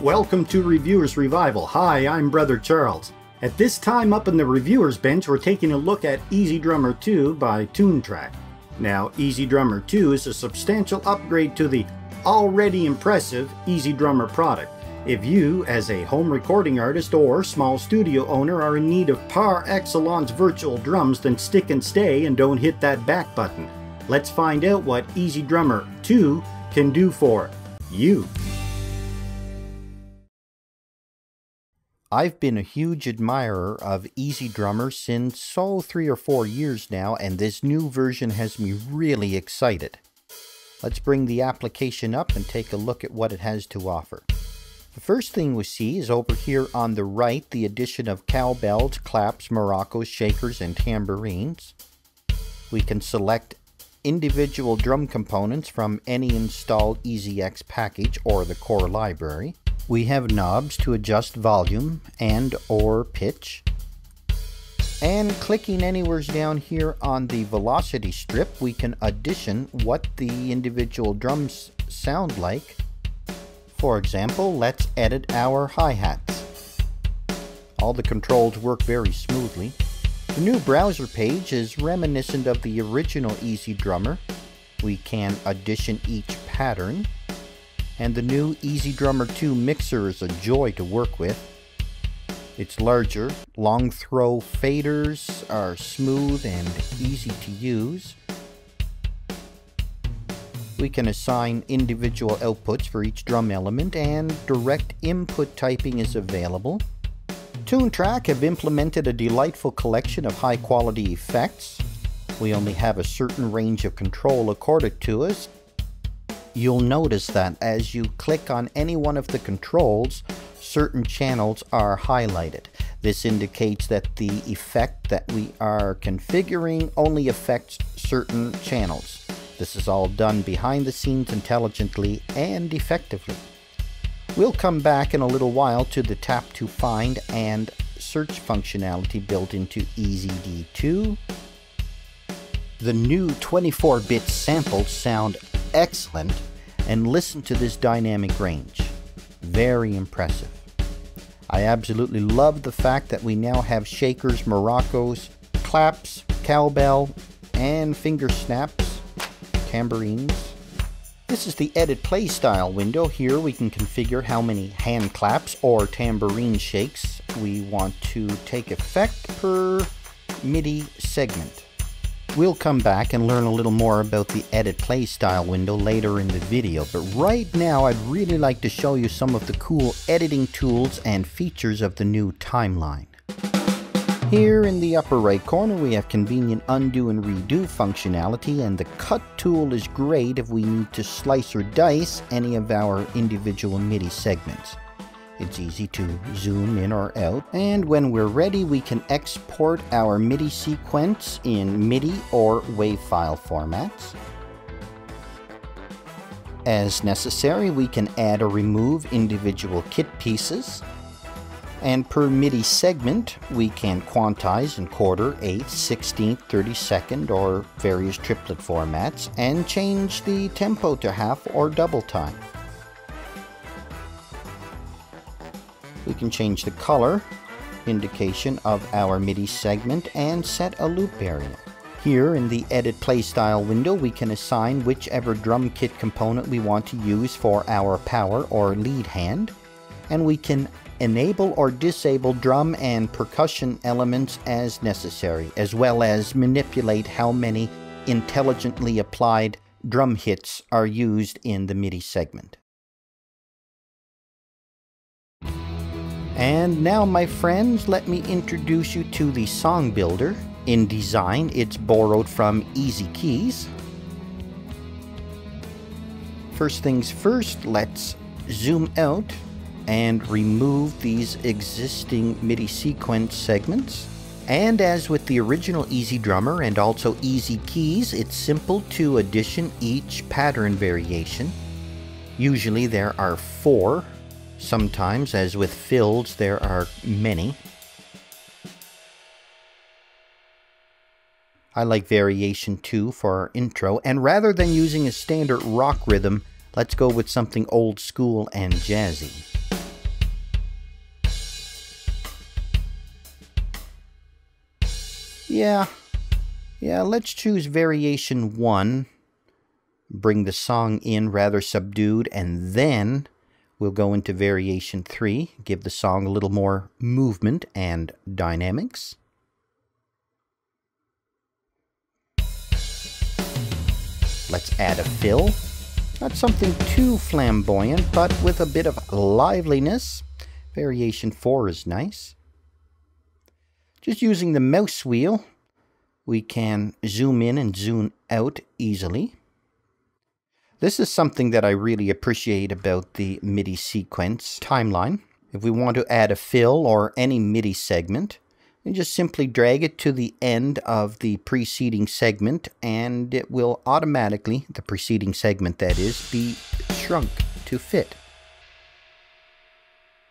Welcome to Reviewers Revival. Hi, I'm Brother Charles. At this time up in the Reviewers Bench, we're taking a look at EZdrummer 2 by ToonTrack. Now, EZdrummer 2 is a substantial upgrade to the already impressive EZdrummer product. If you, as a home recording artist or small studio owner, are in need of par excellence virtual drums, then stick and stay and don't hit that back button. Let's find out what EZdrummer 2 can do for you. I've been a huge admirer of EZdrummer since 3 or 4 years now, and this new version has me really excited. Let's bring the application up and take a look at what it has to offer. The first thing we see is over here on the right, the addition of cowbells, claps, maracas, shakers, and tambourines. We can select individual drum components from any installed EZX package or the core library. We have knobs to adjust volume and or pitch. And clicking anywhere down here on the velocity strip, we can addition what the individual drums sound like. For example, let's edit our hi-hats. All the controls work very smoothly. The new browser page is reminiscent of the original EZdrummer. We can addition each pattern. And the new EZdrummer 2 mixer is a joy to work with. It's larger, long throw faders are smooth and easy to use. We can assign individual outputs for each drum element, and direct input typing is available. ToonTrack have implemented a delightful collection of high quality effects. We only have a certain range of control accorded to us. You'll notice that as you click on any one of the controls, certain channels are highlighted. This indicates that the effect that we are configuring only affects certain channels. This is all done behind the scenes intelligently and effectively. We'll come back in a little while to the tap to find and search functionality built into EZd2. The new 24-bit samples sound excellent, and listen to this dynamic range. Very impressive. I absolutely love the fact that we now have shakers, maracas, claps, cowbell, and finger snaps, tambourines. This is the edit play style window. Here we can configure how many hand claps or tambourine shakes we want to take effect per MIDI segment. We'll come back and learn a little more about the edit play style window later in the video, but right now I'd really like to show you some of the cool editing tools and features of the new timeline. Here in the upper right corner we have convenient undo and redo functionality, and the cut tool is great if we need to slice or dice any of our individual MIDI segments. It's easy to zoom in or out, and when we're ready we can export our MIDI sequence in MIDI or WAV file formats. As necessary, we can add or remove individual kit pieces, and per MIDI segment we can quantize in quarter, eighth, 16th, 32nd, or various triplet formats, and change the tempo to half or double time. We can change the color indication of our MIDI segment and set a loop area. Here in the Edit Play Style window we can assign whichever drum kit component we want to use for our power or lead hand, and we can enable or disable drum and percussion elements as necessary, as well as manipulate how many intelligently applied drum hits are used in the MIDI segment. And now, my friends, let me introduce you to the Song Builder. In design, it's borrowed from EZkeys. First things first, let's zoom out and remove these existing MIDI sequence segments. And as with the original EZdrummer and also EZkeys, it's simple to addition each pattern variation. Usually there are 4. Sometimes, as with fills, there are many. I like variation 2 for our intro, and rather than using a standard rock rhythm, let's go with something old school and jazzy. Yeah, let's choose variation 1. Bring the song in rather subdued, and then we'll go into variation 3, give the song a little more movement and dynamics. Let's add a fill. Not something too flamboyant, but with a bit of liveliness. Variation 4 is nice. Just using the mouse wheel, we can zoom in and zoom out easily. This is something that I really appreciate about the MIDI sequence timeline. If we want to add a fill or any MIDI segment, we just simply drag it to the end of the preceding segment, and it will automatically, the preceding segment that is, be shrunk to fit.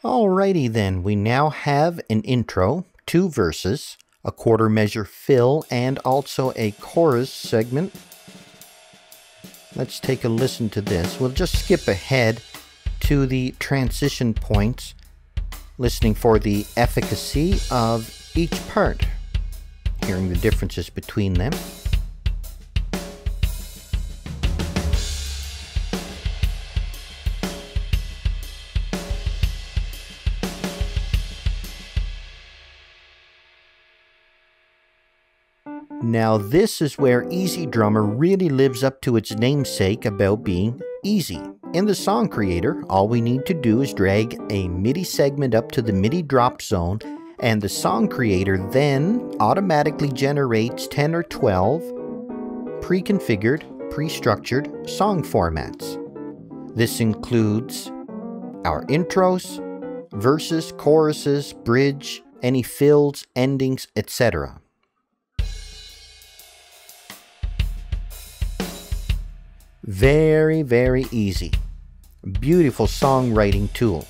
Alrighty then, we now have an intro, 2 verses, a quarter measure fill, and also a chorus segment. Let's take a listen to this. We'll just skip ahead to the transition points, listening for the efficacy of each part, hearing the differences between them. Now this is where EZdrummer really lives up to its namesake about being easy. In the song creator, all we need to do is drag a MIDI segment up to the MIDI drop zone, and the song creator then automatically generates 10 or 12 pre-configured, pre-structured song formats. This includes our intros, verses, choruses, bridge, any fills, endings, etc. Very, very easy. Beautiful songwriting tool.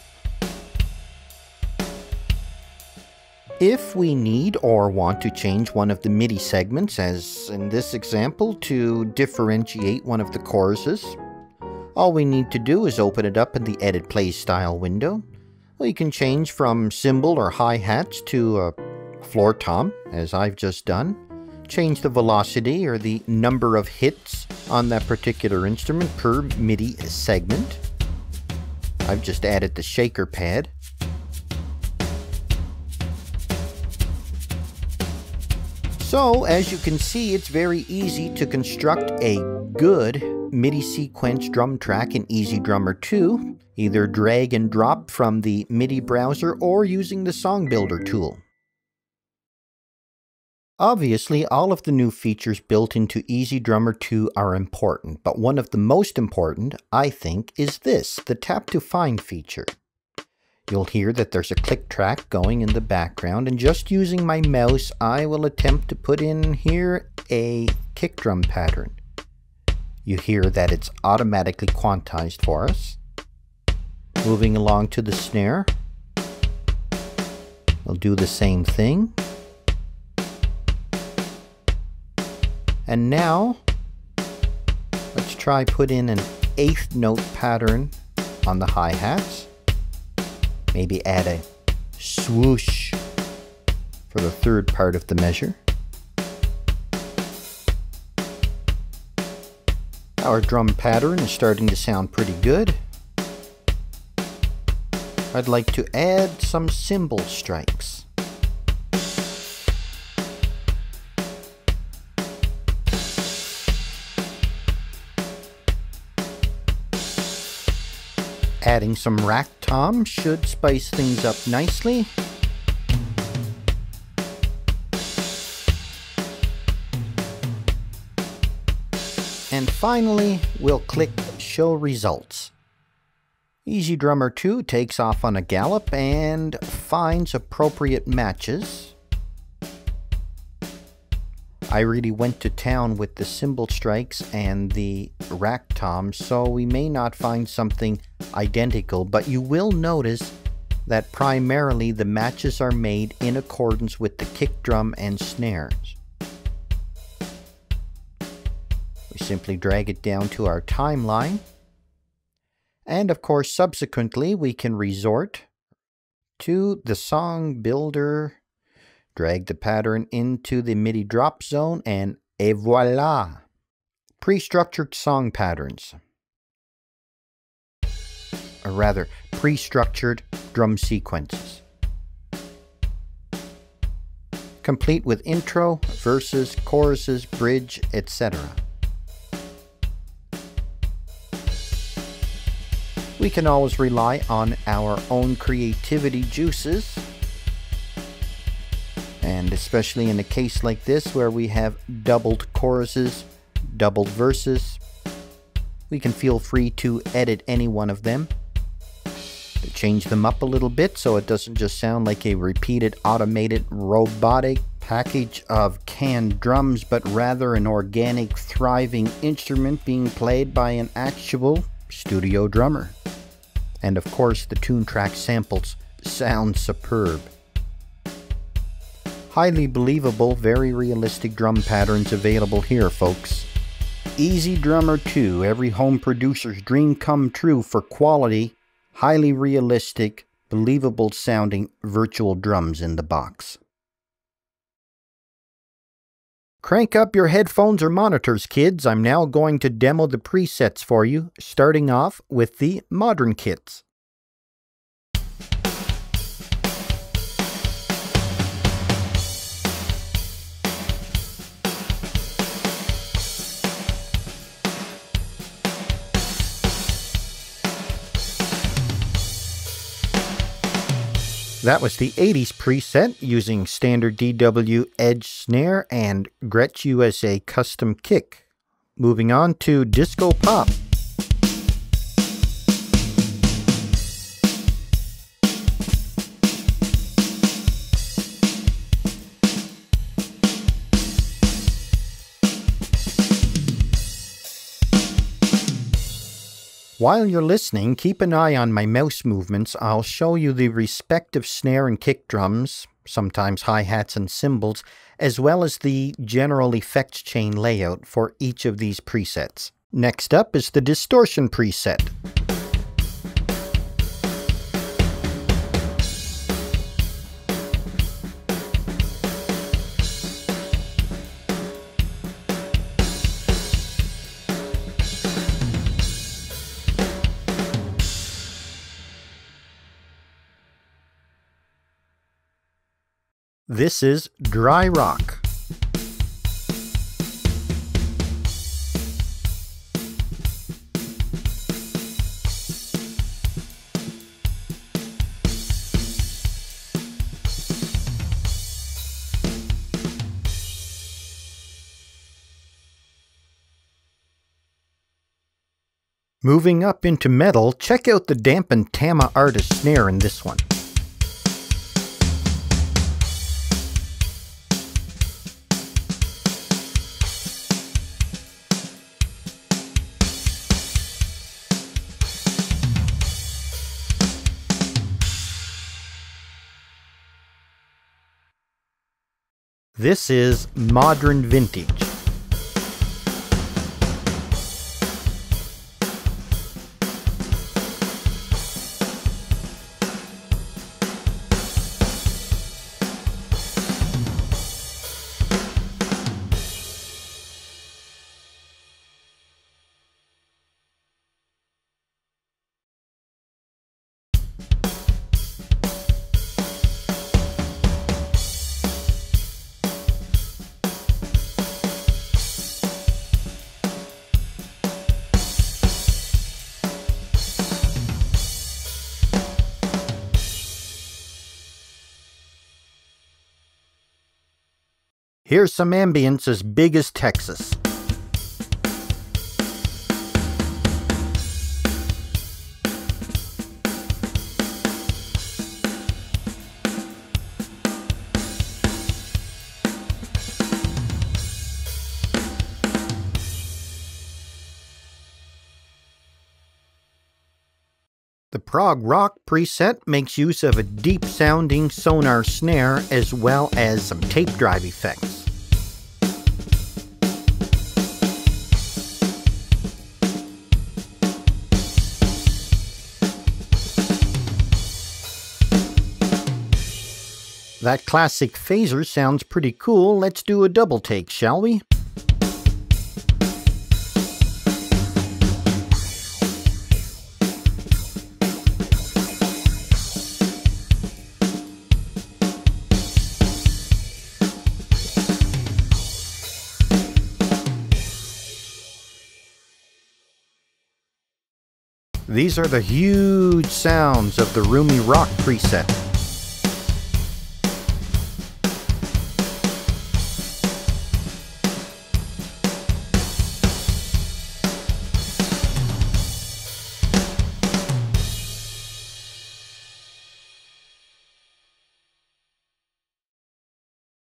If we need or want to change one of the MIDI segments, as in this example, to differentiate one of the choruses, all we need to do is open it up in the Edit Play Style window. We can change from cymbal or hi-hats to a floor tom, as I've just done. Change the velocity or the number of hits on that particular instrument per MIDI segment. I've just added the shaker pad. So, as you can see, it's very easy to construct a good MIDI sequence drum track in EZdrummer 2, either drag and drop from the MIDI browser or using the Song Builder tool. Obviously, all of the new features built into EZdrummer 2 are important, but one of the most important, I think, is this, the Tap to Find feature. You'll hear that there's a click track going in the background, and just using my mouse, I will attempt to put in here a kick drum pattern. You hear that it's automatically quantized for us. Moving along to the snare, we'll do the same thing. And now, let's try put in an 8th note pattern on the hi-hats. Maybe add a swoosh for the 3rd part of the measure. Our drum pattern is starting to sound pretty good. I'd like to add some cymbal strikes. Adding some rack tom should spice things up nicely. And finally, we'll click Show Results. EZdrummer 2 takes off on a gallop and finds appropriate matches. I really went to town with the cymbal strikes and the rack toms, so we may not find something identical, but you will notice that primarily the matches are made in accordance with the kick drum and snares. We simply drag it down to our timeline, and of course subsequently we can resort to the Song Builder Drag the pattern into the MIDI drop zone and voila! Pre-structured song patterns. Or rather, pre-structured drum sequences. Complete with intro, verses, choruses, bridge, etc. We can always rely on our own creativity juices, and especially in a case like this where we have doubled choruses, doubled verses, we can feel free to edit any one of them, to change them up a little bit so it doesn't just sound like a repeated automated robotic package of canned drums, but rather an organic thriving instrument being played by an actual studio drummer. And of course the ToonTrack samples sound superb. Highly believable, very realistic drum patterns available here, folks. EZdrummer 2, every home producer's dream come true for quality, highly realistic, believable sounding virtual drums in the box. Crank up your headphones or monitors, kids. I'm now going to demo the presets for you, starting off with the modern kits. That was the 80s preset using standard DW Edge snare and Gretsch USA custom kick. Moving on to disco pop. While you're listening, keep an eye on my mouse movements. I'll show you the respective snare and kick drums, sometimes hi-hats and cymbals, as well as the general effects chain layout for each of these presets. Next up is the distortion preset. This is dry rock. Moving up into metal, check out the dampened Tama Artist snare in this one. This is modern vintage. Here's some ambience as big as Texas. The prog rock preset makes use of a deep-sounding sonar snare as well as some tape drive effects. That classic phaser sounds pretty cool. Let's do a double take, shall we? These are the huge sounds of the Roomy Rock preset.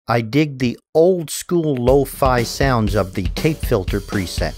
I dig the old school lo-fi sounds of the tape filter preset.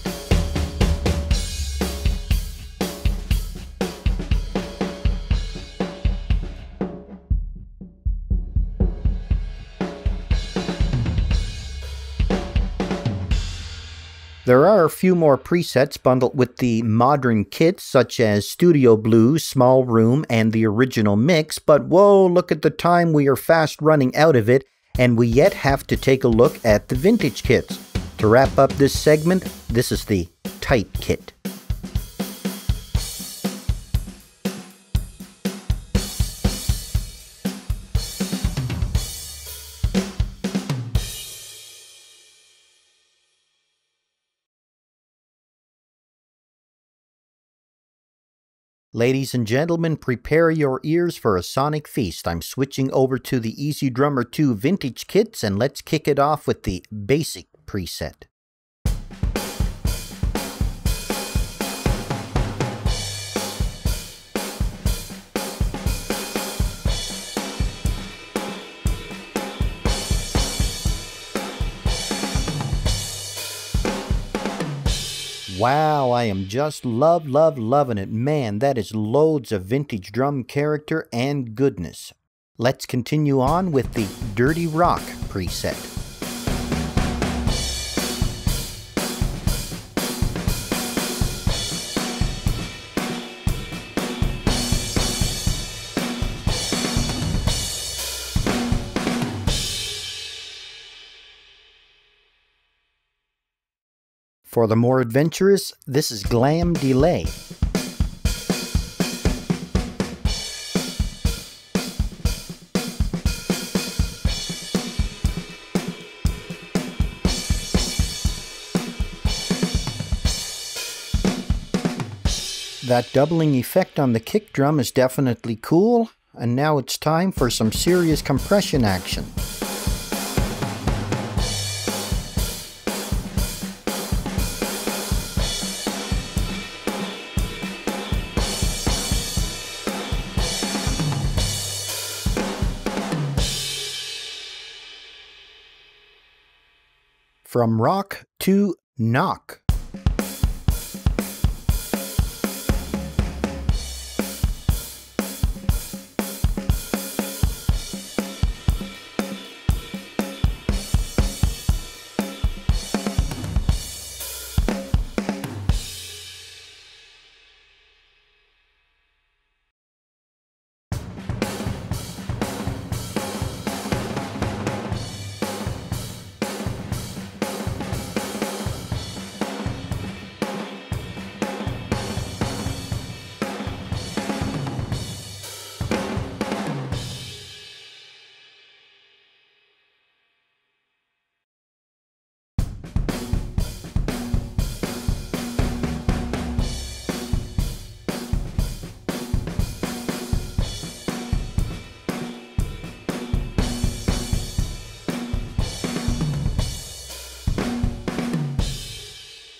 There are a few more presets bundled with the modern kits, such as Studio Blues, Small Room, and the original mix, but whoa, look at the time, we are fast running out of it, and we yet have to take a look at the vintage kits. To wrap up this segment, this is the Tight Kit. Ladies and gentlemen, prepare your ears for a sonic feast. I'm switching over to the EZdrummer 2 vintage kits, and let's kick it off with the basic preset. Wow, I am just loving it. Man, that is loads of vintage drum character and goodness. Let's continue on with the Dirty Rock preset. For the more adventurous, this is Glam Delay. That doubling effect on the kick drum is definitely cool, and now it's time for some serious compression action. From rock to knock.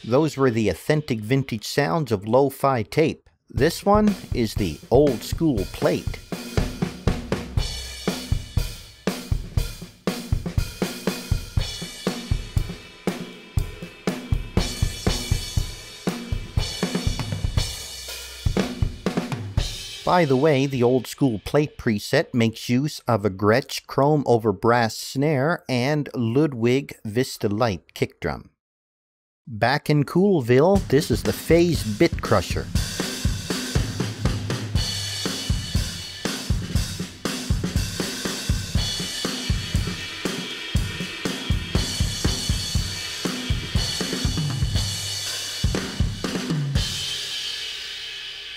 Those were the authentic vintage sounds of lo-fi tape. This one is the old school plate. By the way, the old school plate preset makes use of a Gretsch chrome over brass snare and Ludwig Vista Light kick drum. Back in Coolville, this is the Phased Bit Crusher.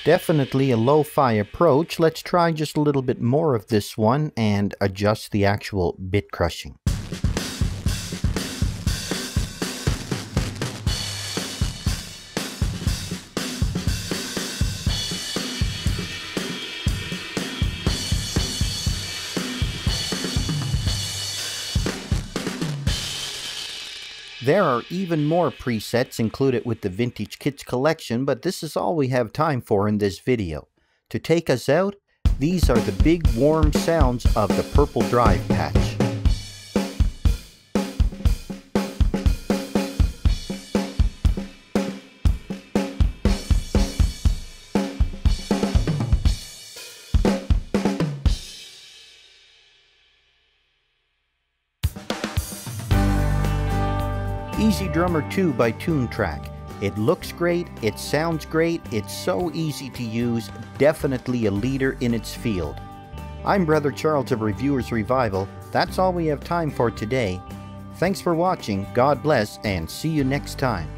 Definitely a lo-fi approach. Let's try just a little bit more of this one and adjust the actual bit crushing. There are even more presets included with the Vintage Kits collection, but this is all we have time for in this video. To take us out, these are the big warm sounds of the Purple Drive patch. EZdrummer 2 by ToonTrack. It looks great, it sounds great, it's so easy to use, definitely a leader in its field. I'm Brother Charles of Reviewers Revival. That's all we have time for today. Thanks for watching, God bless, and see you next time.